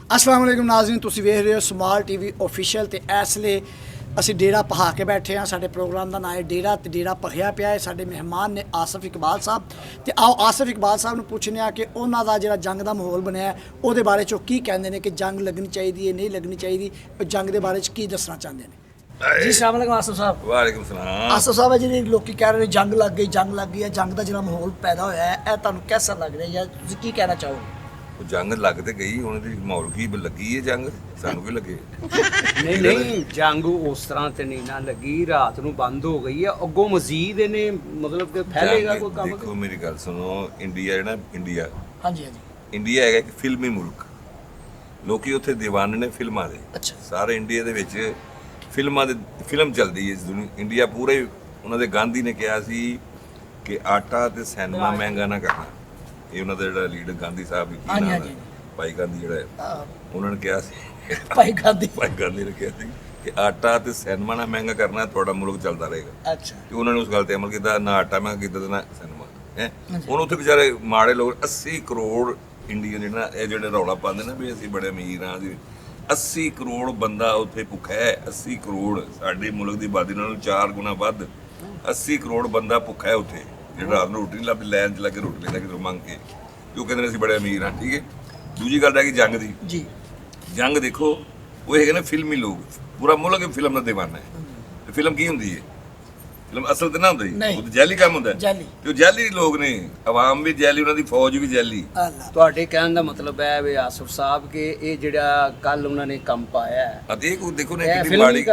अस्सलाम वालेकुम नाज़रीन, तुसी वेख रहे हो स्माल टीवी ऑफिशियल। तो इसलिए ਅਸੀਂ ਡੇਰਾ ਪਹਾ ਕੇ ਬੈਠੇ ਹਾਂ। ਸਾਡੇ ਪ੍ਰੋਗਰਾਮ ਦਾ ਨਾਂ ਹੈ ਡੇਰਾ, ਤੇ ਡੇਰਾ ਭਖਿਆ ਪਿਆ ਹੈ। ਸਾਡੇ ਮਹਿਮਾਨ ਨੇ ਆਸਿਫ ਇਕਬਾਲ ਸਾਹਿਬ, ਤੇ ਆਓ ਆਸਿਫ ਇਕਬਾਲ ਸਾਹਿਬ ਨੂੰ ਪੁੱਛਦੇ ਹਾਂ ਕਿ ਉਹਨਾਂ ਦਾ ਜਿਹੜਾ ਜੰਗ ਦਾ ਮਾਹੌਲ ਬਣਿਆ ਉਹਦੇ ਬਾਰੇ 'ਚ ਉਹ ਕੀ ਕਹਿੰਦੇ ਨੇ, ਕਿ ਜੰਗ ਲੱਗਣੀ ਚਾਹੀਦੀ ਹੈ ਨਹੀਂ ਲੱਗਣੀ ਚਾਹੀਦੀ, ਜੰਗ ਦੇ ਬਾਰੇ 'ਚ ਕੀ ਦੱਸਣਾ ਚਾਹੁੰਦੇ ਨੇ। ਜੀ ਸਲਾਮ ਅਲੈਕੁਮ ਆਸਿਫ ਸਾਹਿਬ। ਵਾਲੇਕੁਮ ਸਲਾਮ। ਆਸਿਫ ਸਾਹਿਬ, ਜਿਹੜੇ ਲੋਕੀ ਕਹਿ ਰਹੇ ਨੇ ਜੰਗ ਲੱਗ ਗਈ ਜੰਗ ਲੱਗ ਗਈ ਹੈ, ਜੰਗ ਦਾ ਜਿਹੜਾ ਮਾਹੌਲ ਪੈਦਾ ਹੋਇਆ ਹੈ ਇਹ ਤੁਹਾਨੂੰ ਕਿਹਦਾ ਲੱਗ ਰਿਹਾ, ਜਾਂ ਤੁਸੀਂ ਕੀ ਕਹਿਣਾ ਚਾਹੋਗੇ? ਜੰਗ ਲੱਗ ਤੇ ਗਈ, ਹੁਣ ਦੀ ਮਾਹੌਲ ਕੀ ਲੱਗੀ ਹੈ ਜੰਗ, ਸਾਨੂੰ ਕੀ ਲੱਗੇ? ਨਹੀਂ ਨਹੀਂ, ਜੰਗ ਉਸ ਤਰ੍ਹਾਂ ਤੇ ਨਹੀਂ ਨਾ ਲੱਗੀ, ਰਾਤ ਨੂੰ ਬੰਦ ਹੋ ਗਈ ਹੈ, ਅੱਗੋਂ ਮਜ਼ੀਦ ਇਹਨੇ ਮਤਲਬ ਕਿ ਫੈਲੇਗਾ ਕੋਈ ਕੰਮ। ਦੇਖੋ ਮੇਰੀ ਗੱਲ ਸੁਣੋ, ਇੰਡੀਆ ਜਿਹੜਾ ਇੰਡੀਆ, ਹਾਂਜੀ ਹਾਂਜੀ, ਇੰਡੀਆ ਹੈਗਾ ਇੱਕ ਫਿਲਮੀ ਮੁਲਕ, ਲੋਕੀ ਉੱਥੇ ਦੀਵਾਨੇ ਨੇ ਫਿਲਮਾਂ ਦੇ। ਅੱਛਾ। ਸਾਰੇ ਇੰਡੀਆ ਦੇ ਵਿੱਚ ਫਿਲਮ ਚੱਲਦੀ ਹੈ ਇਸ ਦੁਨੀਆ। ਇੰਡੀਆ ਪੂਰੇ, ਉਹਨਾਂ ਦੇ ਗਾਂਧੀ ਨੇ ਕਿਹਾ ਸੀ ਕਿ ਆਟਾ ਤੇ ਸਿਨੇਮਾ ਮਹਿੰਗਾ ਨਾ ਕਰਨਾ। ਇਹ ਉਹਨਾਂ ਦਾ ਜਿਹੜਾ ਲੀਡਰ ਗਾਂਧੀ ਸਾਹਿਬ ਵੀ ਕੀ ਨਾਮ ਹੈ, ਭਾਈ ਗਾਂਧੀ ਜਿਹੜਾ ਹੈ, ਉਹਨਾਂ ਨੇ ਕਿਹਾ ਸੀ, ਭਾਈ ਗਾਂਧੀ ਨੇ ਕਿਹਾ ਸੀ ਕਿ ਆਟਾ ਤੇ ਸਿਨੇਮਾ ਨਾ ਮਹਿੰਗਾ ਕਰਨਾ, ਤੁਹਾਡਾ ਮੁਲਕ ਚੱਲਦਾ ਰਹੇਗਾ। ਅੱਛਾ। ਤੇ ਉਹਨਾਂ ਨੇ ਉਸ ਗੱਲ ਤੇ ਅਮਲ ਕੀਤਾ, ਨਾ ਆਟਾ ਮਹਿੰਗਾ ਕੀਤਾ ਤੇ ਨਾ ਸਿਨੇਮਾ ਹੈ। ਹੁਣ ਉੱਥੇ ਵਿਚਾਰੇ ਮਾੜੇ ਲੋਕ 80 ਕਰੋੜ ਇੰਡੀਅਨ ਜਿਹੜਾ ਇਹ ਜਿਹੜੇ ਰੌਲਾ ਪਾਉਂਦੇ ਨਾ ਵੀ ਅਸੀਂ ਬੜੇ ਅਮੀਰ ਹਾਂ, ਅਸੀਂ 80 ਕਰੋੜ ਬੰਦਾ ਉੱਥੇ ਭੁੱਖਾ ਹੈ। 80 ਕਰੋੜ, ਸਾਡੇ ਮੁਲਕ ਦੀ ਆਬਾਦੀ ਨਾਲੋਂ 4 ਗੁਣਾ ਵੱਧ 80 ਕਰੋੜ ਬੰਦਾ ਭੁੱਖਾ ਹੈ ਉੱਥੇ, ਜਿਹੜਾ ਰਾਤ ਨੂੰ ਰੋਟੀ ਨਹੀਂ ਲੱਭਦੀ, ਲਾਈਨ 'ਚ ਲੱਗ ਕੇ ਰੋਟੀ ਲੈਂਦਾ ਕਿਤੇ ਮੰਗ ਕੇ, ਉਹ ਕਹਿੰਦੇ ਨੇ ਅਸੀਂ ਬੜੇ ਅਮੀਰ ਹਾਂ। ਠੀਕ ਹੈ। ਦੂਜੀ ਗੱਲ ਹੈ ਕਿ ਜੰਗ ਦੀ ਜੀ, ਜੰਗ ਦੇਖੋ, ਉਹ ਹੈਗੇ ਨੇ ਫਿਲਮੀ ਲੋਕ, ਪੂਰਾ ਮੁਲਕ ਫਿਲਮ ਦਾ ਦੀਵਾਨਾ ਹੈ। ਤੇ ਫਿਲਮ ਕੀ ਹੁੰਦੀ ਹੈ? ਫਿਲਮ ਅਸਲ ਤੇ ਨਾ ਹੁੰਦੀ, ਉਹ ਤਾਂ ਜੈਲੀ ਕੰਮ ਹੁੰਦਾ। ਤੇ ਉਹ ਜੈਲੀ ਲੋਕ ਨੇ, ਆਵਾਮ ਵੀ ਜੈਲੀ, ਉਹਨਾਂ ਦੀ ਫੌਜ ਵੀ ਜੈਲੀ। ਤੁਹਾਡੇ ਕਹਿਣ ਦਾ ਮਤਲਬ ਹੈ ਵੀ ਆਸਿਫ ਸਾਹਿਬ ਕਿ ਇਹ ਜਿਹੜਾ ਕੱਲ ਉਹਨਾਂ ਨੇ ਕੰਮ ਪਾਇਆ ਹੈ, ਅਤੇ ਇਹ ਕੋਈ ਦੇਖੋ ਨਾ ਕਿੰਨੀ ਮਾੜੀ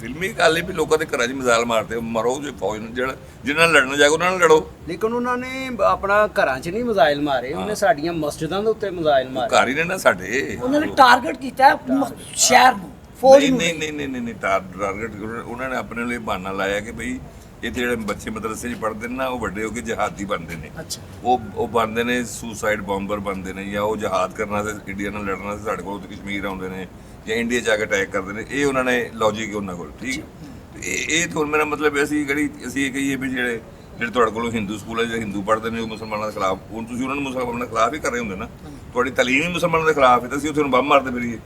ਫਿਲਮੀ ਗੱਲ ਹੈ ਵੀ ਲੋਕਾਂ ਦੇ ਘਰਾਂ 'ਚ ਮਿਜ਼ਾਲ ਮਾਰਦੇ, ਮਰੋ ਜੇ ਫੌਜ ਨੂੰ, ਜਿਹੜਾ ਜਿਹਨਾਂ ਨਾਲ ਲੜਨਾ ਜਾਏਗਾ ਉਹਨਾਂ ਨਾਲ ਲੜੋ। ਲੇਕਿਨ ਉਹਨਾਂ ਨੇ ਆਪਣਾ ਘਰਾਂ 'ਚ ਨਹੀਂ ਮਿਜ਼ਾਈਲ ਮਾਰੇ, ਉਹਨੇ ਸਾਡੀਆਂ ਮਸਜਿਦਾਂ ਦੇ ਉੱਤੇ ਮਿਜ਼ਾਈਲ ਮਾਰੇ। ਘਰ ਹੀ ਨੇ ਨਾ ਸਾਡੇ, ਉਹਨਾਂ ਨੇ ਟਾਰਗੇਟ ਕੀਤਾ ਸ਼ਹਿਰ ਨੂੰ, ਫੌਜ ਨੂੰ। ਨਹੀਂ ਟਾਰਗੇਟ ਉਹਨਾਂ ਨੇ ਆਪਣੇ ਲਈ ਬਹਾਨਾ ਲਾਇਆ ਕਿ ਬਈ ਇੱਥੇ ਜਿਹੜੇ ਬੱਚੇ ਮਦਰਸੇ 'ਚ ਪੜ੍ਹਦੇ ਨੇ ਨਾ, ਉਹ ਵੱਡੇ ਹੋ ਕੇ ਜਹਾਦੀ ਬਣਦੇ ਨੇ। ਅੱਛਾ। ਉਹ ਬਣਦੇ ਨੇ ਸੁਸਾਈਡ ਬੰਬਰ ਬਣਦੇ ਨੇ, ਜਾਂ ਉਹ ਜਹਾਦ ਕਰਨਾ ਤੇ ਇੰਡੀਆ ਨਾਲ ਲੜਨਾ ਤੇ ਸਾਡੇ ਕੋਲ ਕਸ਼ਮੀਰ ਆਉਂਦੇ ਨੇ, ਜਾਂ ਇੰਡੀਆ 'ਚ ਆ ਕੇ ਅਟੈਕ ਕਰਦੇ ਨੇ। ਇਹ ਉਹਨਾਂ ਨੇ ਲੌਜਿਕ ਉਹਨਾਂ ਕੋਲ। ਠੀਕ। ਇਹ ਤਾਂ ਮੇਰਾ ਮਤਲਬ ਅਸੀਂ ਇਹ ਕਹੀਏ ਵੀ ਜਿਹੜੇ ਤੁਹਾਡੇ ਕੋਲ ਹਿੰਦੂ ਸਕੂਲ ਹੈ, ਜਿਹੜੇ ਹਿੰਦੂ ਪੜ੍ਹਦੇ ਨੇ ਉਹ ਮੁਸਲਮਾਨਾਂ ਦੇ ਖਿਲਾਫ, ਹੁਣ ਤੁਸੀਂ ਉਹਨਾਂ ਨੂੰ ਮੁਸਲਮਾਨਾਂ ਦੇ ਖਿਲਾਫ ਹੀ ਕਰ ਰਹੇ ਹੁੰਦੇ ਨਾ, ਤੁਹਾਡੀ ਤਾਲੀਮ ਹੀ ਮੁਸਲਮਾਨਾਂ ਦੇ ਖਿਲਾਫ ਹੈ, ਤਾਂ ਅਸੀਂ ਉੱਥੇ ਨੂੰ ਬੰਬ ਮਾਰਦੇ ਫਿਰੀਏ।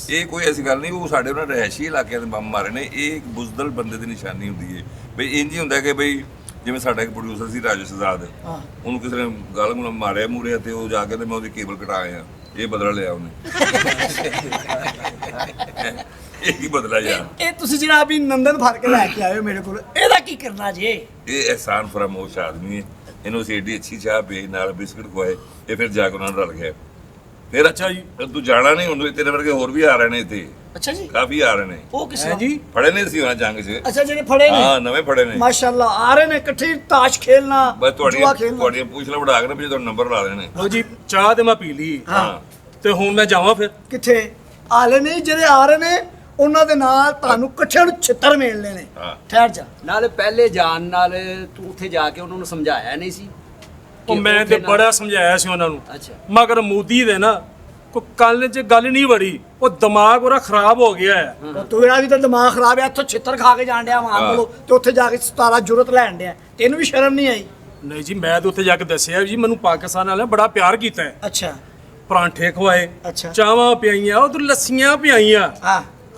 ਇਹ ਕੋਈ ਐਸੀ ਗੱਲ ਨਹੀਂ, ਉਹ ਸਾਡੇ ਉਹਨਾਂ ਰਿਹਾਇਸ਼ੀ ਇਲਾਕਿਆਂ ਦੇ ਬੰਬ ਮਾਰੇ ਨੇ। ਇਹ ਇੱਕ ਬੁਜ਼ਦਲ ਬੰਦੇ ਦੀ ਨਿਸ਼ਾਨੀ ਹੁੰਦੀ ਹੈ ਬਈ ਇੰਝ ਹੀ ਹੁੰਦਾ ਕਿ ਬਈ ਜਿਵੇਂ ਸਾਡਾ ਇੱਕ ਪ੍ਰੋਡਿਊਸਰ ਸੀ ਰਾਜੇਸ਼ ਆਜ਼ਾਦ, ਉਹਨੂੰ ਕਿਸੇ ਨੇ ਗਲ ਮਾਰਿਆ ਮੂਰੇ ਤੇ ਉਹ ਜਾ ਕੇ ਤੇ ਮੈਂ ਉਹਦੀ ਕੇਬਲ ਕਟਾ ਆਇਆ, ਇਹ ਬਦਲਾ ਲਿਆ ਉਹਨੇ। ਇਹ ਕੀ ਬਦਲਾ ਯਾਰ? ਇਹ ਤੁਸੀਂ ਜਿਹੜਾ ਵੀ ਨੰਦਨ ਭਰ ਕੇ ਲੈ ਕੇ ਆਏ ਹੋ ਮੇਰੇ ਕੋਲ, ਇਹਦਾ ਕੀ ਕਰਨਾ ਜੇ? ਇਹ ਅਹਿਸਾਨ ਫਰਾਮੋਸ਼ ਆਦਮੀ ਹੈ, ਇਹਨੂੰ ਅਸੀਂ ਏਡੀ ਅੱਛੀ ਚਾਹ ਪੀ ਨਾਲ ਬਿਸਕੁਟ ਖਵਾਏ, ਇਹ ਫਿਰ ਜਾ ਕੇ ਉਹਨਾਂ ਨਾਲ ਰਲ ਗਿਆ। ਫਿਰ ਅੱਛਾ ਜੀ, ਤੂੰ ਜਾਣਾ ਨਹੀਂ, ਹੁਣ ਤੇਰੇ ਵਰਗੇ ਹੋਰ ਵੀ ਆ ਰਹੇ ਨੇ ਇੱਥੇ। ਅੱਛਾ ਜੀ, ਕਾਫੀ ਆ ਰਹੇ ਨੇ। ਉਹ ਕਿਸ ਤਰ੍ਹਾਂ ਜੀ? ਫੜੇ ਨੇ ਸੀ ਉਹਨਾਂ ਜੰਗ 'ਚ। ਅੱਛਾ, ਜਿਹੜੇ ਫੜੇ ਨੇ? ਹਾਂ, ਨਵੇਂ ਫੜੇ ਨੇ। ਮਾਸ਼ਾਅੱਲਾ, ਆ ਰਹੇ ਨੇ ਇਕੱਠੇ ਤਾਸ਼ ਖੇਲਣਾ, ਬਸ ਤੁਹਾਡੀਆਂ ਪੁੱਛ ਲੈ ਵੜਾ ਕੇ ਨਾ ਵੀ ਤੁਹਾਨੂੰ ਨੰਬਰ ਲਾ ਦੇਣੇ। ਲਓ ਜੀ, ਚਾਹ ਤੇ ਮੈਂ ਪੀ ਲਈ। ਹਾਂ, ਤੇ ਹੁਣ ਮੈਂ ਜਾਵਾਂ ਫਿਰ ਕਿੱਥੇ? ਆਲੇ ਨਹੀਂ, ਜਿਹੜੇ ਆ ਰਹੇ ਨੇ ਉਹਨਾਂ ਦੇ ਨਾਲ ਤੁਹਾਨੂੰ ਇਕੱਠਿਆਂ ਨੂੰ ਛਿੱਤਰ ਮਿਲਣੇ ਨੇ। ਠਹਿਰ ਜਾ। ਨਾਲੇ ਪਹਿਲੇ ਜਾਣ ਨਾਲ ਤੂੰ ਉੱਥੇ ਜਾ ਕੇ ਉਹਨਾਂ ਨੂੰ ਸਮਝਾਇਆ ਨਹੀਂ ਸੀ? ਉਹ ਮੈਂ ਤੇ ਬੜਾ ਸਮਝਾਇਆ ਸੀ ਉਹਨਾਂ ਨੂੰ। ਅੱਛਾ। ਮਗਰ ਮੋਦੀ ਦੇ ਨਾ ਕੋਈ ਕੱਲ 'ਚ ਗੱਲ ਨਹੀਂ ਵੜੀ, ਉਹ ਦਿਮਾਗ ਉਹਦਾ ਖਰਾਬ ਹੋ ਗਿਆ ਹੈ। ਤੇਰਾ ਵੀ ਤਾਂ ਦਿਮਾਗ ਖਰਾਬ ਹੈ, ਇੱਥੋਂ ਛਿੱਤਰ ਖਾ ਕੇ ਜਾਣ ਡਿਆ ਆਵਾਮ ਕੋਲੋਂ, ਤੇ ਉੱਥੇ ਜਾ ਕੇ 17 ਜੁਰਤ ਲੈਣ ਡਿਆ, ਤੈਨੂੰ ਵੀ ਸ਼ਰਮ ਨਹੀਂ ਆਈ? ਨਹੀਂ ਜੀ, ਮੈਂ ਤਾਂ ਉੱਥੇ ਜਾ ਕੇ ਦੱਸਿਆ ਜੀ ਮੈਨੂੰ ਪਾਕਿਸਤਾਨ ਵਾਲਿਆਂ ਬੜਾ ਪਿਆਰ ਕੀਤਾ ਹੈ। ਅੱਛਾ। ਪਰਾਂਠੇ ਖਵਾਏ, ਅੱਛਾ, ਚਾਵਾਂ ਪਿਆਈਆਂ, ਉਧਰ ਲੱਸੀਆਂ ਪਿਆਈਆਂ।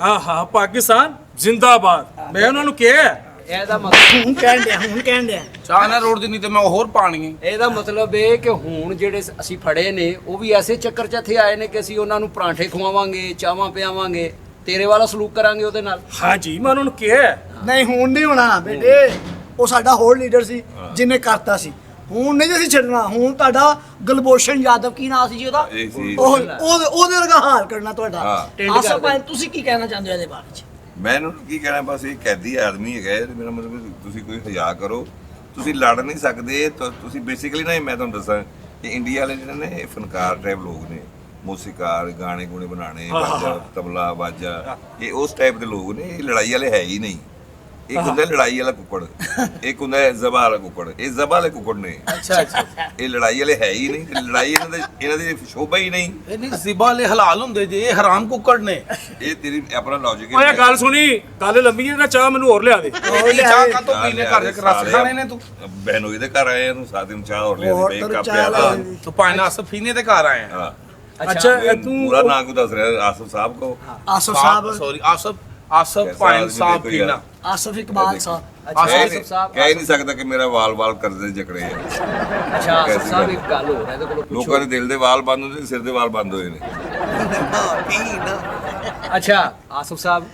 ਹਾਂ, ਪਾਕਿਸਤਾਨ ਜ਼ਿੰਦਾਬਾਦ। ਮੈਂ ਉਹਨਾਂ ਨੂੰ ਕਿਹਾ ਇਹਦਾ ਮਤਲਬ ਹੁਣ ਕਹਿਣ ਡਿਆ ਚਾਹ ਨਾ ਰੋੜ ਦਿੰਦੀ ਤੇ ਮੈਂ ਹੋਰ ਪਾਣੀ। ਇਹਦਾ ਮਤਲਬ ਇਹ ਕਿ ਹੁਣ ਜਿਹੜੇ ਅਸੀਂ ਫੜੇ ਨੇ ਉਹ ਵੀ ਐਸੇ ਚੱਕਰ 'ਚ ਇੱਥੇ ਆਏ ਨੇ ਕਿ ਅਸੀਂ ਉਹਨਾਂ ਨੂੰ ਪਰਾਂਠੇ ਖਵਾਵਾਂਗੇ, ਚਾਵਾਂ ਪਿਆਵਾਂਗੇ, ਤੇਰੇ ਵਾਲਾ ਸਲੂਕ ਕਰਾਂਗੇ ਉਹਦੇ ਨਾਲ। ਹਾਂ ਜੀ, ਮੈਂ ਉਹਨਾਂ ਨੂੰ ਕਿਹਾ। ਨਹੀਂ, ਹੁਣ ਨਹੀਂ ਹੋਣਾ ਬੇਟੇ, ਉਹ ਸਾਡਾ ਹੋਰ ਲੀਡਰ ਸੀ ਜਿਹਨੇ ਕਰਤਾ ਸੀ, ਹੁਣ ਨਹੀਂ ਅਸੀਂ ਛੱਡਣਾ। ਹੁਣ ਤੁਹਾਡਾ ਗੁਲਭੂਸ਼ਣ ਯਾਦਵ, ਕੀ ਨਾਂ ਸੀ ਜੀ ਉਹਦਾ, ਉਹਦੇ ਵਰਗਾ ਹਾਲ ਕਰਨਾ ਤੁਹਾਡਾ। ਆਸਫ ਭਾਈ, ਤੁਸੀਂ ਕੀ ਕਹਿਣਾ ਚਾਹੁੰਦੇ ਹੋ ਇਹਦੇ ਬਾਰੇ 'ਚ? ਮੈਂ ਇਹਨੂੰ ਕੀ ਕਹਿਣਾ, ਬਸ ਇਹ ਕੈਦੀ ਆਦਮੀ ਹੈਗਾ। ਮੇਰਾ ਮਤਲਬ ਤੁਸੀਂ ਕੋਈ ਹਯਾ ਕਰੋ, ਤੁਸੀਂ ਲੜ ਨਹੀਂ ਸਕਦੇ। ਤੁਸੀਂ ਬੇਸਿਕਲੀ ਨਾ, ਮੈਂ ਤੁਹਾਨੂੰ ਦੱਸਾਂ ਕਿ ਇੰਡੀਆ ਵਾਲੇ ਜਿਹੜੇ ਨੇ ਇਹ ਫਨਕਾਰ ਟਾਈਪ ਲੋਕ ਨੇ, ਮੂਸੀਕਾਰ, ਗਾਣੇ ਗੁਣੇ ਬਣਾਉਣੇ, ਤਬਲਾ ਵਾਜਾ, ਇਹ ਉਸ ਟਾਈਪ ਦੇ ਲੋਕ ਨੇ। ਇਹ ਲੜਾਈ ਵਾਲੇ ਹੈ ਹੀ ਨਹੀਂ। ਇੱਕ ਹੁੰਦਾ ਲੜਾਈ ਵਾਲਾ ਕੁੱਕੜ, ਇੱਕ ਹੁੰਦਾ ਜ਼ਬਾ ਵਾਲਾ ਕੁੱਕੜ। ਇਹ ਜ਼ਬਾ ਵਾਲੇ ਕੁੱਕੜ ਨੇ, ਅੱਛਾ ਅੱਛਾ ਇਹ ਲੜਾਈ ਵਾਲੇ ਹੈ ਹੀ ਨਹੀਂ। ਤੇ ਲੜਾਈ ਇਹਨਾਂ ਦੀ ਸ਼ੋਭਾ ਹੀ ਨਹੀਂ। ਇਹ ਨਹੀਂ ਜ਼ਿਬਾ ਵਾਲੇ ਹਲਾਲ ਹੁੰਦੇ ਜੇ, ਇਹ ਹਰਾਮ ਕੁੱਕੜ ਨੇ। ਇਹ ਤੇਰੀ ਆਪਣਾ ਲੌਜੀਕ ਓਏ ਗੱਲ ਸੁਣੀ, ਗੱਲ ਲੰਮੀ ਹੈ ਨਾ, ਚਾਹ ਮੈਨੂੰ ਹੋਰ ਲਿਆ ਦੇ। ਇਹ ਚਾਹ ਕਾ ਤੋਂ ਪੀਨੇ ਘਰ ਦੇ ਰਸ ਖਾਣੇ ਨੇ ਤੂੰ। ਬਹਿਨੋਈ ਦੇ ਘਰ ਆਏ ਨੂੰ ਸਾਥ ਨੂੰ ਚਾਹ ਹੋਰ ਲਿਆ ਹੋਰ ਦੇ ਤੈਨੂੰ ਕੱਪ ਚਾਹ ਪਿਆ। ਤੂੰ ਪਾਇਨਾ ਅਸਫੀਨੇ ਦੇ ਘਰ ਆਏ ਆ। ਹਾਂ ਅੱਛਾ ਇਹ ਤੂੰ ਪੂਰਾ ਨਾਂ ਕਿਉਂ ਦੱਸ ਰਿਹਾ ਆਸਫ ਸਾਹਿਬ ਕੋ? ਆਸਫ ਸਾਹਿਬ, ਸੌਰੀ ਆਸਫ ਪਾਇਨ ਸਾਹਿਬ ਪੀਨਾ। ਆਸਫ ਇਕਬਾਲ ਸਾਹਿਬ। ਆਸਫ ਸਾਹਿਬ ਕਹਿ ਨਹੀਂ ਸਕਦਾ ਕਿ ਮੇਰਾ ਵਾਲ ਕਰਦੇ ਜਕੜੇ ਆ। ਅੱਛਾ ਆਸਫ ਸਾਹਿਬ ਇੱਕ ਗੱਲ ਹੋਰ ਹੈ ਇਹਦੇ ਕੋਲੋਂ ਪੁੱਛੋ। ਲੋਕਾਂ ਦੇ ਦਿਲ ਦੇ ਵਾਲ ਬੰਦ ਹੁੰਦੇ, ਸਿਰ ਦੇ ਵਾਲ ਬੰਦ ਹੋਏ ਨੇ। ਅੱਛਾ ਆਸਫ ਸਾਹਿਬ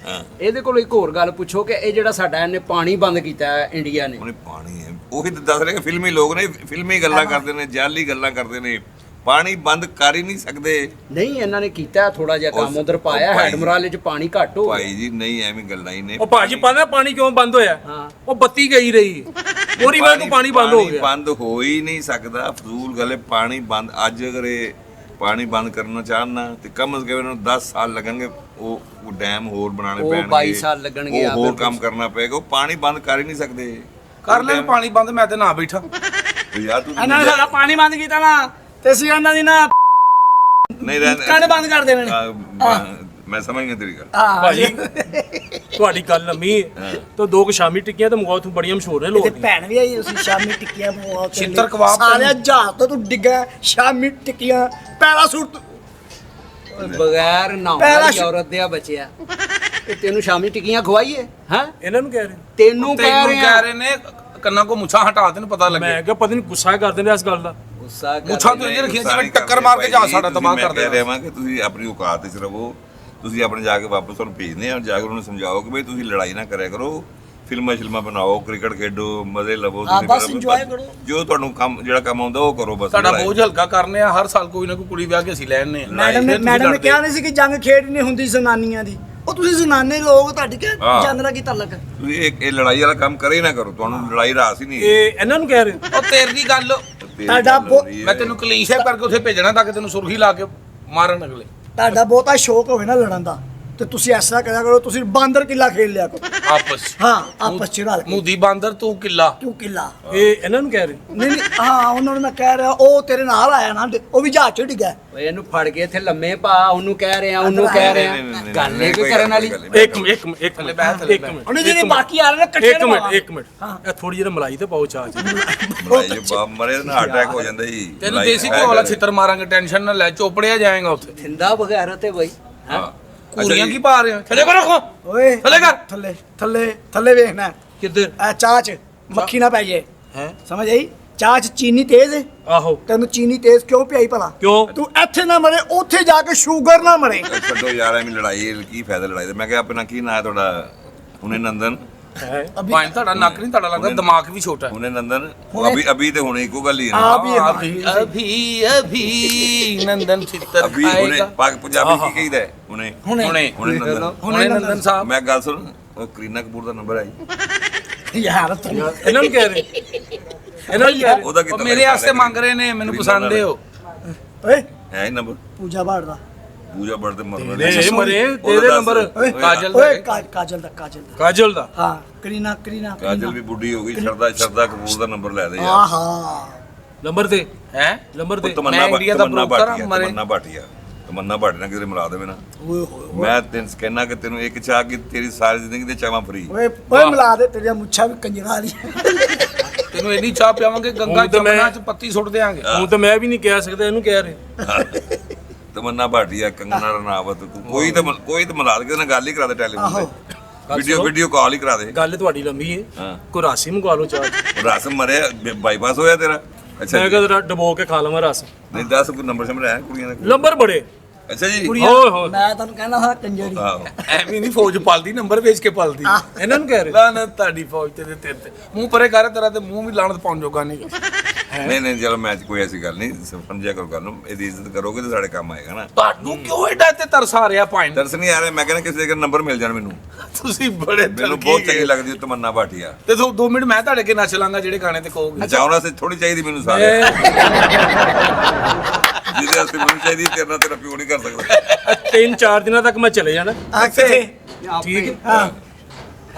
ਇਹਦੇ ਕੋਲ ਇੱਕ ਹੋਰ ਗੱਲ ਪੁੱਛੋ ਕਿ ਇਹ ਜਿਹੜਾ ਸਾਡਾ ਇਹਨੇ ਪਾਣੀ ਬੰਦ ਕੀਤਾ ਹੈ ਇੰਡੀਆ ਨੇ, ਉਹਨੇ ਪਾਣੀ ਹੈ, ਉਹੀ ਤਾਂ ਦੱਸ ਰਹੇ ਕਿ ਫਿਲਮੀ ਲੋਕ ਨੇ, ਫਿਲਮੀ ਗੱਲਾਂ ਕਰਦੇ ਨੇ, ਜਾਲੀ ਗੱਲਾਂ ਕਰਦੇ ਨੇ। ਪਾਣੀ ਬੰਦ ਕਰ ਹੀ ਨਹੀਂ ਸਕਦੇ ਨਹੀਂ ਇਹਨਾਂ ਨੇ ਕੀਤਾ ਥੋੜਾ ਜਿਹਾ ਕੰਮ ਉਧਰ ਪਾਇਆ, ਭਾਈ ਹੈਡ ਮਰਾਲੇ ਚ ਪਾਣੀ ਘੱਟ ਹੋ ਗਿਆ। ਭਾਈ ਜੀ। ਨਹੀਂ ਐਵੇਂ ਗੱਲਾਂ ਹੀ ਨੇ। ਉਹ ਭਾਜੀ ਪਤਾ ਪਾਣੀ ਕਿਉਂ ਬੰਦ ਹੋਇਆ? ਹਾਂ। ਉਹ ਬੱਤੀ ਗਈ ਰਹੀ, ਉਹਦੀ ਵਜ੍ਹਾ ਤੋਂ ਪਾਣੀ ਬੰਦ ਹੋ ਗਿਆ। ਬੰਦ ਹੋ ਹੀ ਨਹੀਂ ਸਕਦਾ, ਫਜ਼ੂਲ ਗੱਲ ਹੈ। ਪਾਣੀ ਬੰਦ ਅੱਜ ਅਗਰ ਇਹ ਪਾਣੀ ਬੰਦ ਕਰਨਾ ਚਾਹਨਾ ਤੇ ਕਮ ਸੇ ਕਮ ਇਹਨਾਂ ਨੂੰ 10 ਸਾਲ ਲੱਗਣਗੇ। ਉਹ ਡੈਮ ਹੋਰ ਬਣਾਉਣੇ ਉਹ ਪੈਣਗੇ, 22 ਸਾਲ ਲੱਗਣਗੇ, ਉਹ ਆ ਹੋਰ ਬਿਲਕੁਲ। ਕੰਮ ਕਰਨਾ ਪਏਗਾ। ਉਹ ਪਾਣੀ ਬੰਦ ਕਰ ਹੀ ਨਹੀਂ ਸਕਦੇ। ਕਰ ਲੈ ਪਾਣੀ ਬੰਦ, ਮੈਂ ਤੇ ਨਾ ਬੈਠਾ। ਯਾਰ ਤੂੰ ਇਹਨਾਂ ਨੇ ਸਾਡਾ ਪਾਣੀ ਬੰਦ ਕੀਤਾ ਨਾ, ਤੇ ਅਸੀਂ ਇਹਨਾਂ ਦੀ ਨਾ ਨਹੀਂ ਰਹਿ ਕੰਨ ਬੰਦ ਕਰ ਦੇਣੇ ਨੇ। ਮੈਂ ਸਮਝ ਗਿਆ ਤੇਰੀ ਗੱਲ। ਭਾਜੀ ਤੁਹਾਡੀ ਗੱਲ ਲੰਮੀ ਹੈ ਤਾਂ ਦੋ ਕੁ ਸ਼ਾਮੀ ਟਿੱਕੀਆਂ ਤਾਂ ਮੰਗਵਾਓ, ਤੂੰ ਬੜੀਆਂ ਮਸ਼ਹੂਰ ਨੇ ਲੋਕ ਤੇ ਭੈਣ ਵੀ ਆਈ, ਤੁਸੀਂ ਸ਼ਾਮੀ ਟਿੱਕੀਆਂ ਮੰਗਵਾਓ। ਛਿੱਤਰ ਕਬਾਬ ਸਾਰਿਆਂ ਜਹਾਜ਼ ਤੋਂ ਤੂੰ ਡਿੱਗਾ, ਸ਼ਾਮੀ ਟਿੱਕੀਆਂ ਪੈਰਾਸੂਟ। ਬਗੈਰ ਨਹਾਉਣ ਪਹਿਲਾ ਵਾਲੀ ਔਰਤ ਦੇ ਆ ਬਚਿਆ ਤੇ ਤੈਨੂੰ ਸ਼ਾਮੀ ਟਿੱਕੀਆਂ ਖਵਾਈਏ? ਹੈ ਇਹਨਾਂ ਨੂੰ ਕਹਿ ਰਹੇ। ਤੈਨੂੰ ਕਹਿ ਤੈਨੂੰ ਰਹੇ ਕਹਿ ਆ ਰਹੇ ਨੇ ਕੰਨਾਂ ਕੋ ਮੁੱਛਾਂ ਹਟਾ ਤੈਨੂੰ ਪਤਾ ਲੱਗੇ। ਮੈਂ ਕਿਹਾ ਪਤਾ ਨਹੀਂ ਗੁੱਸਾ ਕਰਦੇ ਨੇ ਇਸ ਗੱਲ ਦਾ। ਗੁੱਸਾ ਕਰ ਮੁੱਛਾਂ ਤੂੰ ਇੰਜ ਰੱਖੀਆਂ ਜਿਵੇਂ ਟੱਕਰ ਮਾਰ ਕੇ ਜਾ ਸਾਡਾ ਤਬਾਹ ਕਰ ਦੇ ਦੇ। ਰਿਹਾ ਕਿ ਤੁਸੀਂ ਆਪਣੀ ਔਕਾਤ ਵਿੱਚ ਰਹੋ। ਤੁਸੀਂ ਆਪਣੇ ਜਾ ਕੇ ਵਾਪਸ ਉਹਨੂੰ ਭੇਜਦੇ ਆ, ਜਾ ਕੇ ਉਹਨੂੰ ਸਮਝਾਓ ਕਿ ਬਈ ਤੁਸੀਂ ਲੜਾਈ ਨਾ ਕਰਿਆ ਕਰੋ, ਫਿਲਮਾਂ ਬਣਾਓ, ਕ੍ਰਿਕਟ ਖੇਡੋ, ਮਜ਼ੇ ਲਵੋ। ਹਾਂ, ਬਸ ਫਿਰ enjoy ਕਰੋ। ਜੋ ਤੁਹਾਨੂੰ ਕੰਮ ਜਿਹੜਾ ਕੰਮ ਆਉਂਦਾ ਉਹ ਕਰੋ ਬਸ। ਸਾਡਾ ਲੜਾਈ- ਬੋਝ ਹਲਕਾ ਕਰਨੇ ਆ। ਹਰ ਸਾਲ ਕੋਈ ਨਾ ਕੋਈ ਕੁੜੀ ਵਿਆਹ ਕੇ ਅਸੀਂ ਲੈ ਆਨੇ ਆ। ਮੈਡਮ ਨੇ ਕਿਹਾ ਨਹੀਂ ਸੀ ਕਿ ਜੰਗ ਖੇਡ ਨਹੀਂ ਹੁੰਦੀ ਜ਼ਨਾਨੀਆਂ ਦੀ। ਉਹ ਤੁਸੀਂ ਜ਼ਨਾਨੇ ਲੋਕ, ਤੁਹਾਡੀ ਕਿ ਹਾਂ। ਜੰਗ ਦਾ ਕੀ ਤਾਲੁਕ? ਤੁਸੀਂ ਇਹ ਲੜਾਈ ਵਾਲਾ ਕੰਮ ਕਰੇ ਹੀ ਨਾ ਕਰੋ, ਤੁਹਾਨੂੰ ਲੜਾਈ ਰਾਸ ਹੀ ਨਹੀਂ ਹੈ। ਇਹ ਇਹਨਾਂ ਨੂੰ ਕਹਿ ਰਹੇ। ਉਹ ਤੇਰੀ ਦੀ ਗੱਲ, ਤੇਰੀ ਤੁਹਾਡਾ ਗੱਲ ਹੋ ਰਹੀ ਹੈ। ਮੈਂ ਤੈਨੂੰ ਕਲੀਨ ਸ਼ੇਪ ਕਰਕੇ ਉੱਥੇ ਭੇਜਣਾ ਤਾਂ ਕਿ ਤੈਨੂੰ ਸੁਰਖੀ ਲਾ ਕੇ ਮਾਰਨ ਅਗਲੇ। ਤੁਹਾਡਾ ਬਹੁਤਾ ਸ਼ੌਕ ਹੋਵੇ ਨਾ ਲੜਨ ਦਾ, ਤੇ ਤੁਸੀਂ ਐਸਾ ਕਰਿਆ ਕਰੋ, ਤੁਸੀਂ ਬਾਂਦਰ ਕਿੱਲਾ ਖੇਡ ਲਿਆ ਕਰੋ। ਆਪਸ ਚ। ਹਾਂ, ਆਪਸ ਚ ਰਲ ਕੇ। ਮੂਦੀ ਬਾਂਦਰ ਤੂੰ ਕਿੱਲਾ। ਤੂੰ ਕਿੱਲਾ। ਇਹ ਇਹਨਾਂ ਨੂੰ ਕਹਿ ਰਹੇ। ਨਹੀਂ ਹਾਂ, ਉਹਨਾਂ ਨੂੰ ਮੈਂ ਕਹਿ ਰਿਹਾ, ਉਹ ਤੇਰੇ ਨਾਲ ਆਇਆ ਨਾ, ਉਹ ਵੀ ਜਹਾਜ਼ ਚ ਡਿੱਗਾ। ਓਏ ਇਹਨੂੰ ਫੜ ਕੇ ਇੱਥੇ ਲੰਮੇ ਪਾ, ਉਹਨੂੰ ਕਹਿ ਰਹੇ ਆ, ਉਹਨੂੰ ਕਹਿ ਰਹੇ ਆ। ਗੱਲ ਇਹ ਕੋਈ ਕਰਨ ਵਾਲੀ? ਇੱਕ ਮਿੰਟ ਥੱਲੇ ਬਹਿ, ਥੱਲੇ ਬਹਿ। ਉਹਨੇ ਜਿਹੜੇ ਬਾਕੀ ਆ ਰਹੇ ਨੇ ਇਕੱਠੇ ਇੱਕ ਮਿੰਟ ਇਹ ਥੋੜੀ ਜਿਹੀ ਮਲਾਈ ਤੇ ਪਾਓ ਚਾਹ ਚ। ਮਲਾਈ ਜੋ ਬਾਪ ਮਰੇ ਨਾ ਅਟੈਕ ਹੋ ਜਾਂਦਾ ਜੀ। ਤੈਨੂੰ ਦੇਸੀ ਘਿਓ ਵਾਲਾ ਛਿੱਤਰ ਮਾਰਾਂਗੇ, ਟੈਨਸ਼ਨ ਨਾ ਲੈ, ਚੋਪੜਿਆ ਜਾਏਗਾ ਉੱਥੇ। ਥਿੰਦਾ ਬਗੈਰ ਤੇ ਬਈ ਹਾਂ। ਕੁੜੀਆਂ ਕੀ ਪਾ ਰਹੇ ਹੋ? ਥੱਲੇ ਕੋ ਰੱਖੋ। ਓਏ ਥੱਲੇ ਕਰ। ਥੱਲੇ ਥੱਲੇ ਥੱਲੇ ਵੇਖਣਾ। ਕਿੱਧਰ? ਇਹ ਚਾਹ ਚ ਮੱਖੀ ਨਾ ਪੈ ਜੇ। ਹੈ ਸਮਝ ਆਈ? ਚਾਹ ਚ ਚੀਨੀ ਤੇਜ਼ ਹੈ। ਆਹੋ ਤੈਨੂੰ ਚੀਨੀ ਤੇਜ਼ ਕਿਉਂ ਪਿਆਈ ਭਲਾ? ਕਿਉਂ? ਤੂੰ ਇੱਥੇ ਨਾ ਮਰੇ, ਉੱਥੇ ਜਾ ਕੇ ਸ਼ੂਗਰ ਨਾ ਮਰੇ। ਛੱਡੋ ਯਾਰ ਐਵੇਂ ਲੜਾਈ, ਕੀ ਫਾਇਦਾ ਲੜਾਈ ਦਾ। ਮੈਂ ਕਿਹਾ ਆਪਣਾ ਕੀ ਨਾਂ ਹੈ ਤੁਹਾਡਾ? ਹੁਣੇ ਨੰਦਨ। ਹੈ ਭਾਈ ਤੁਹਾਡਾ ਨੱਕ ਨਹੀਂ ਤੁਹਾਡਾ ਲੱਗਦਾ, ਦਿਮਾਗ ਵੀ ਛੋਟਾ ਹੈ। ਹੁਣੇ ਨੰਦਨ। ਅਭੀ ਤੇ ਹੁਣੇ ਇੱਕੋ ਗੱਲ ਹੀ ਹੈ ਆ ਨਾ। ਵੀ ਅਭੀ ਨੰਦਨ ਛਿੱਤਰ ਅਭੀ ਹੁਣੇ ਆਏਗਾ। ਪਾਕ ਪੰਜਾਬੀ ਕੀ ਕਹੀਦਾ ਹੈ? ਹੁਣੇ ਹੁਣੇ ਹੁਣੇ ਹੁਣੇ ਨੰਦਨ। ਹੁਣੇ ਨੰਦਨ ਸਾਹਿਬ। ਮੈਂ ਗੱਲ ਸੁਣ, ਉਹ ਕਰੀਨਾ ਕਪੂਰ ਦਾ ਨੰਬਰ ਆਈ। ਯਾਰ ਤੂੰ ਇਹਨਾਂ ਨੂੰ ਕਹਿ ਰਹੇ। ਇਹਨਾਂ ਨੂੰ ਕਹਿ ਰਹੇ। ਉਹਦਾ ਉਹ ਕਿੱਦਾਂ ਮੇਰੇ ਵਾਸਤੇ ਮੰਗ ਰਹੇ ਨੇ, ਮੈਨੂੰ ਪਸੰਦ ਹੈ ਉਹ। ਓਏ ਹੈ ਹੀ ਨੰਬਰ। ਪੂਜਾ ਬਾੜ ਦਾ। ਪੂਜਾ ਬੜਦੇ ਮਰਨ ਨਹੀਂ ਮਰੇ ਤੇਰੇ ਨੰਬਰ। ਓਏ ਕਾਜਲ ਦਾ ਓਏ ਹੈ। ਕਾਜਲ ਦਾ, ਕਾਜਲ ਦਾ। ਕਾਜਲ ਦਾ। ਹਾਂ, ਕਰੀਨਾ ਕਾਜਲ ਵੀ ਬੁੱਢੀ ਹੋ ਗਈ। ਸ਼ਰਦਾ ਕਪੂਰ ਦਾ ਨੰਬਰ ਲੈ ਦੇ ਯਾਰ। ਆਹਾ। ਨੰਬਰ ਤੇ ਹੈ ਨੰਬਰ ਤੇ। ਮੈਂ ਇੰਡੀਆ ਦਾ ਬ੍ਰੋਕਰ ਹਾਂ, ਮਰੇ। ਤਮੰਨਾ ਭਾਟੀਆ ਨਾਲ ਕਿਤੇ ਮਿਲਾ ਦੇਵੇ ਨਾ। ਓਏ ਹੋਏ ਮੈਂ ਤੈਨੂੰ ਕਹਿਣਾ ਕਿ ਤੈਨੂੰ ਇੱਕ ਚਾਹ ਕਿ ਤੇਰੀ ਸਾਰੀ ਜ਼ਿੰਦਗੀ ਦੇ ਚਾਹਾਂ ਫਰੀ। ਓਏ ਓਏ ਮਿਲਾ ਦੇ, ਤੇਰੀਆਂ ਮੁੱਛਾਂ ਵੀ ਕੰਜਰਾ ਦੀ। ਤੈਨੂੰ ਇੰਨੀ ਚਾਹ ਪਿਆਵਾਂਗੇ, ਗੰਗਾ ਹੁਣ ਤਾਂ ਮੈਂ- ਜਮਨਾ ਚ ਪੱਤੀ ਸੁੱਟ ਦੇਾਂਗੇ। ਹੁਣ ਤਾਂ ਮੈਂ ਵੀ ਨਹੀਂ ਕਹਿ ਸਕਦਾ, ਇਹਨੂੰ ਕਹਿ ਰਹੇ। ਤਮੰਨਾ ਭਾਟੀਆ, ਕੰਗਨਾ ਰਣਾਵਤ, ਤੂੰ ਕੋਈ ਤਾਂ ਮਿਲਾ ਦੇ, ਨਾਲ ਗੱਲ ਹੀ ਕਰਾ ਦੇ ਟੈਲੀਫੋਨ ਤੇ। ਵੀਡੀਓ ਕਾਲ ਹੀ ਕਰਾ ਦੇ। ਗੱਲ ਤੁਹਾਡੀ ਲੰਮੀ ਹੈ। ਹਾਂ। ਕੋਈ ਰਾਸੀ ਮੰਗਵਾ ਲਓ ਚਾਹ ਚ। ਰਸਮ ਮਰਿਆ, ਬਾਈਪਾਸ ਹੋਇਆ ਤੇਰਾ। ਅੱਛਾ ਮੈਂ ਜੀ। ਕਹਿੰਦਾ ਡਬੋ ਕੇ ਖਾ ਲਵਾਂ ਰਸ। ਨਹੀਂ ਦੱਸ ਕੋਈ ਨੰਬਰ ਸ਼ੰਬਰ ਹੈ ਕੁੜੀਆਂ ਦਾ? ਨੰਬਰ ਬੜੇ। ਅੱਛਾ ਜੀ। ਕੁੜੀਆਂ, ਓਏ ਹੋਏ। ਮੈਂ ਤੁਹਾਨੂੰ ਕਹਿਣਾ ਹਾਂ ਕੰਜਰੀ। ਆਹੋ। ਐਵੇਂ ਨਹੀਂ ਫੌਜ ਪਲਦੀ, ਨੰਬਰ ਵੇਚ ਕੇ ਪਲਦੀ। ਇਹਨਾਂ ਨੂੰ ਕਹਿ ਰਹੇ। ਲਾਨਤ ਤੁਹਾਡੀ ਫੌਜ ਤੇ ਤੇਰੇ ਤੇ। ਮੂੰਹ ਪਰੇ ਕਰ, ਤੇਰਾ ਤੇ ਮੂੰਹ ਵੀ ਲਾਨਤ ਪਾਉਣ ਜੋਗਾ ਨਹੀਂ। ਨਹੀਂ ਚਲੋ ਮੈਂ ਕੋਈ ਐਸੀ ਗੱਲ ਨਹੀਂ, ਸਮਝਿਆ ਕਰੋ ਗੱਲ ਨੂੰ। ਇਹਦੀ ਇੱਜ਼ਤ ਕਰੋਗੇ ਤਾਂ ਸਾਡੇ ਕੰਮ ਆਏਗਾ ਨਾ। ਤੁਹਾਨੂੰ ਕਿਉਂ ਐਡਾ ਤੇ ਤਰਸ ਆ ਰਿਹਾ ਭਾਈ? ਦਰਸ ਨਹੀਂ ਆ ਰਿਹਾ। ਮੈਂ ਕਹਿੰਦਾ ਕਿਸੇ ਦਾ ਨੰਬਰ ਮਿਲ ਜਾਣ ਮੈਨੂੰ। ਤੁਸੀਂ ਬੜੇ ਮੈਨੂੰ ਬਹੁਤ ਚੰਗੀ ਲੱਗਦੀ ਤਮੰਨਾ ਭਾਟੀਆ। ਤੇ 2 ਮਿੰਟ ਮੈਂ ਤੁਹਾਡੇ ਅੱਗੇ ਨੱਚ ਲਾਂਗਾ ਜਿਹੜੇ ਗਾਣੇ ਤੇ ਕਹੋਗੇ। ਨਚਾਉਣ ਵਾਸਤੇ ਥੋੜੀ ਚਾਹੀਦੀ ਮੈਨੂੰ ਸਾਰੇ। ਜਿਹਦੇ ਵਾਸਤੇ ਮੈਨੂੰ ਚਾਹੀਦੀ, ਤੇਰੇ ਨਾਲ ਤੇਰਾ ਪਿਓ ਨਹੀਂ ਕਰ ਸਕਦਾ। 3-4 ਦਿਨਾਂ ਤੱਕ ਮੈਂ ਚਲੇ ਜਾਣਾ। ਆ ਕਿੱਥੇ? ਠੀਕ ਹੈ। ਹਾਂ।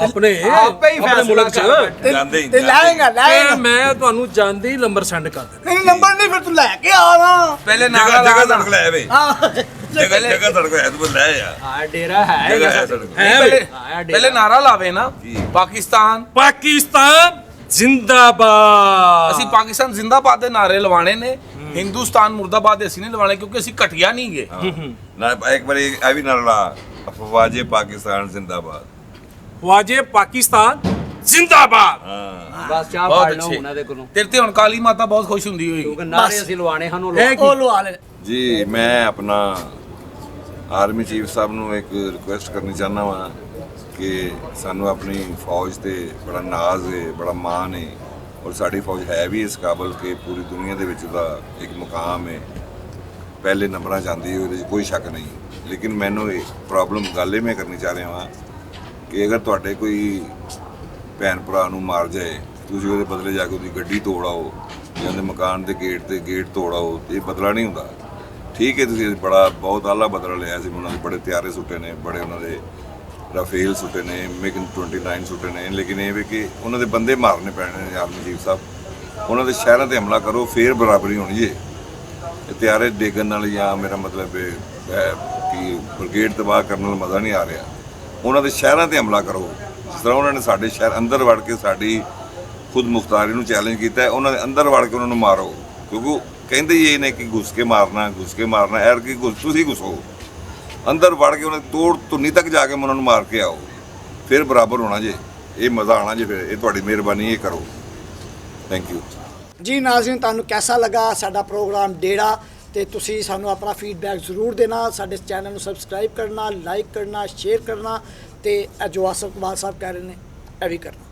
ਆਪਣੇ ਆਪੇ ਹੀ ਆਪਣੇ ਫੈਸਲਾ ਮੁਲਕ 'ਚ ਕਰ ਜਾਂਦੇ ਹੀ ਤੇ ਲਾਏਗਾ ਕਿ ਮੈਂ ਤੁਹਾਨੂੰ ਜਾਂਦੇ ਹੀ ਨੰਬਰ ਸੈਂਡ ਕਰ ਦੇਣਾ। ਨਹੀਂ ਨੰਬਰ ਨਹੀਂ ਫਿਰ ਤੂੰ ਲੈ ਕੇ ਆਣਾ ਪਹਿਲੇ ਜਗ੍ਹਾ ਨਾਰਾ ਜਗ੍ਹਾ ਲਾ ਸੜਕ ਲੈ ਵੇ ਹਾਂ ਜਗ੍ਹਾ ਸੜਕ ਹੈ ਤੂੰ ਲੈ ਆ ਹਾਂ ਡੇਰਾ ਹੈ ਜਗ੍ਹਾ ਹੈ ਹੈਗਾ। ਸੜਕ ਹੈ ਪਹਿਲੇ ਵੇ। ਪਹਿਲੇ ਨਾਰਾ ਲਾਵੇ ਨਾ ਜੀ। ਪਾਕਿਸਤਾਨ ਪਾਕਿਸਤਾਨ ਜ਼ਿੰਦਾਬਾਦ। ਅਸੀਂ ਪਾਕਿਸਤਾਨ ਜ਼ਿੰਦਾਬਾਦ ਦੇ ਨਾਰੇ ਲਵਾਣੇ ਨੇ, ਹਿੰਦੁਸਤਾਨ ਮੁਰਦਾਬਾਦ ਦੇ ਅਸੀਂ ਨਹੀਂ ਲਵਾਣੇ ਕਿਉਂਕਿ ਅਸੀਂ ਘਟਿਆ ਨਹੀਂ ਗਏ। ਨਾ ਇੱਕ ਵਾਰੀ ਇਹ ਵੀ ਨਾ ਰਲਾ ਅਫਵਾਜੇ ਪਾਕਿਸਤਾਨ ਜ਼ਿੰਦਾਬਾਦ ਵਾਜੇ ਪਾਕਿਸਤਾਨ ਜ਼ਿੰਦਾਬਾਦ। ਹਾਂ ਬਸ ਚਾਹ ਬਹੁਤ ਫੜ ਲਓ ਅੱਛੇ ਉਹਨਾਂ ਦੇ ਕੋਲੋਂ ਤੇਰੇ ਤੇ ਹੁਣ ਕਾਲੀ ਮਾਤਾ ਬਹੁਤ ਖੁਸ਼ ਹੁੰਦੀ ਹੋਈ। ਕਿਉਂਕਿ ਨਾਰੇ ਅਸੀਂ ਲਵਾਣੇ ਸਾਨੂੰ ਇਹ ਉਹ ਲਵਾ ਲੈ ਜੀ ਮੈਂ ਆਪਣਾ ਆਰਮੀ ਚੀਫ ਸਾਹਿਬ ਨੂੰ ਇੱਕ ਰਿਕੁਐਸਟ ਕਰਨੀ ਚਾਹੁੰਦਾ ਵਾਂ ਕਿ ਸਾਨੂੰ ਆਪਣੀ ਫੌਜ ਤੇ ਬੜਾ ਨਾਜ਼ ਹੈ, ਬੜਾ ਮਾਣ ਹੈ ਔਰ ਸਾਡੀ ਫੌਜ ਹੈ ਵੀ ਇਸ ਕਾਬਲ ਕਿ ਪੂਰੀ ਦੁਨੀਆ ਦੇ ਵਿੱਚ ਉਹਦਾ ਇੱਕ ਮੁਕਾਮ ਹੈ, ਪਹਿਲੇ ਨੰਬਰਾਂ 'ਚ ਆਉਂਦੀ ਹੈ, ਉਹਦੇ 'ਚ ਕੋਈ ਸ਼ੱਕ ਨਹੀਂ। ਲੇਕਿਨ ਮੈਨੂੰ ਇਹ ਪ੍ਰੋਬਲਮ ਗੱਲ ਇਹ ਮੈਂ ਕਰਨੀ ਚਾਹ ਰਿਹਾ ਵਾਂ ਕਿ ਅਗਰ ਤੁਹਾਡੇ ਕੋਈ ਭੈਣ ਭਰਾ ਨੂੰ ਮਾਰ ਜਾਏ, ਤੁਸੀਂ ਉਹਦੇ ਬਦਲੇ ਜਾ ਕੇ ਉਹਦੀ ਗੱਡੀ ਤੋੜ ਆਓ ਜਾਂ ਉਹਦੇ ਮਕਾਨ ਦੇ ਗੇਟ ਤੋੜ ਆਓ, ਇਹ ਬਦਲਾ ਨਹੀਂ ਹੁੰਦਾ। ਠੀਕ ਹੈ ਤੁਸੀਂ ਬੜਾ ਬਹੁਤ ਆਲਾ ਬਦਲਾ ਲਿਆ ਸੀ, ਉਹਨਾਂ ਦੇ ਬੜੇ ਤਿਆਰੇ ਸੁੱਟੇ ਨੇ, ਬੜੇ ਉਹਨਾਂ ਦੇ ਰਾਫੇਲ ਸੁੱਟੇ ਨੇ, ਮਿਗ 29 ਸੁੱਟੇ ਨੇ, ਲੇਕਿਨ ਇਹ ਵੀ ਕਿ ਉਹਨਾਂ ਦੇ ਬੰਦੇ ਮਾਰਨੇ ਪੈਣੇ ਨੇ। ਆਰਮੀ ਚੀਫ ਸਾਹਿਬ ਉਹਨਾਂ ਦੇ ਸ਼ਹਿਰਾਂ ਤੇ ਹਮਲਾ ਕਰੋ, ਫੇਰ ਬਰਾਬਰੀ ਹੋਣੀ ਜੇ। ਇਹ ਤਿਆਰੇ ਡੇਗਣ ਨਾਲ ਜਾਂ ਮੇਰਾ ਮਤਲਬ ਕਿ ਬ੍ਰਿਗੇਡ ਤਬਾਹ ਕਰਨ ਨਾਲ ਮਜ਼ਾ ਨਹੀਂ ਆ ਰਿਹਾ। ਉਹਨਾਂ ਦੇ ਸ਼ਹਿਰਾਂ ਤੇ ਹਮਲਾ ਕਰੋ, ਜਿਸ ਤਰ੍ਹਾਂ ਉਹਨਾਂ ਨੇ ਸਾਡੇ ਸ਼ਹਿਰ ਅੰਦਰ ਵੜ ਕੇ ਸਾਡੀ ਖੁਦ ਮੁਖਤਾਰੀ ਨੂੰ ਚੈਲੰਜ ਕੀਤਾ ਹੈ, ਉਹਨਾਂ ਦੇ ਅੰਦਰ ਵੜ ਕੇ ਉਹਨਾਂ ਨੂੰ ਮਾਰੋ। ਕਿਉਂਕਿ ਕਹਿੰਦੇ ਹੀ ਇਹ ਨੇ ਕਿ ਘੁਸ ਕੇ ਮਾਰਨਾ ਐਰ ਕਿ ਤੁਸੀਂ ਘੁਸੋ ਅੰਦਰ ਵੜ ਕੇ ਉਹਨਾਂ ਦੀ ਤੋੜ ਧੁੰਨੀ ਤੱਕ ਜਾ ਕੇ ਉਹਨਾਂ ਨੂੰ ਮਾਰ ਕੇ ਆਓ, ਫਿਰ ਬਰਾਬਰ ਹੋਣਾ ਜੇ, ਇਹ ਮਜ਼ਾ ਆਣਾ ਜੇ। ਫਿਰ ਇਹ ਤੁਹਾਡੀ ਮਿਹਰਬਾਨੀ, ਇਹ ਕਰੋ। ਥੈਂਕ ਯੂ ਜੀ ਨਾਜ਼ਰੀਨ, ਤੁਹਾਨੂੰ ਕਿਹਦਾ ਲੱਗਾ ਸਾਡਾ ਪ੍ਰੋਗਰਾਮ ਡੇਰਾ, ਤੇ ਤੁਸੀਂ ਸਾਨੂੰ ਆਪਣਾ ਫੀਡਬੈਕ ਜ਼ਰੂਰ ਦੇਣਾ। ਸਾਡੇ ਚੈਨਲ ਨੂੰ ਸਬਸਕ੍ਰਾਈਬ ਕਰਨਾ, ਲਾਈਕ ਕਰਨਾ, ਸ਼ੇਅਰ ਕਰਨਾ, ਤੇ ਜੋ ਆਸਫ ਇਕਬਾਲ ਸਾਹਿਬ ਕਹਿ ਰਹੇ ਨੇ ਇਹ ਵੀ ਕਰਨਾ।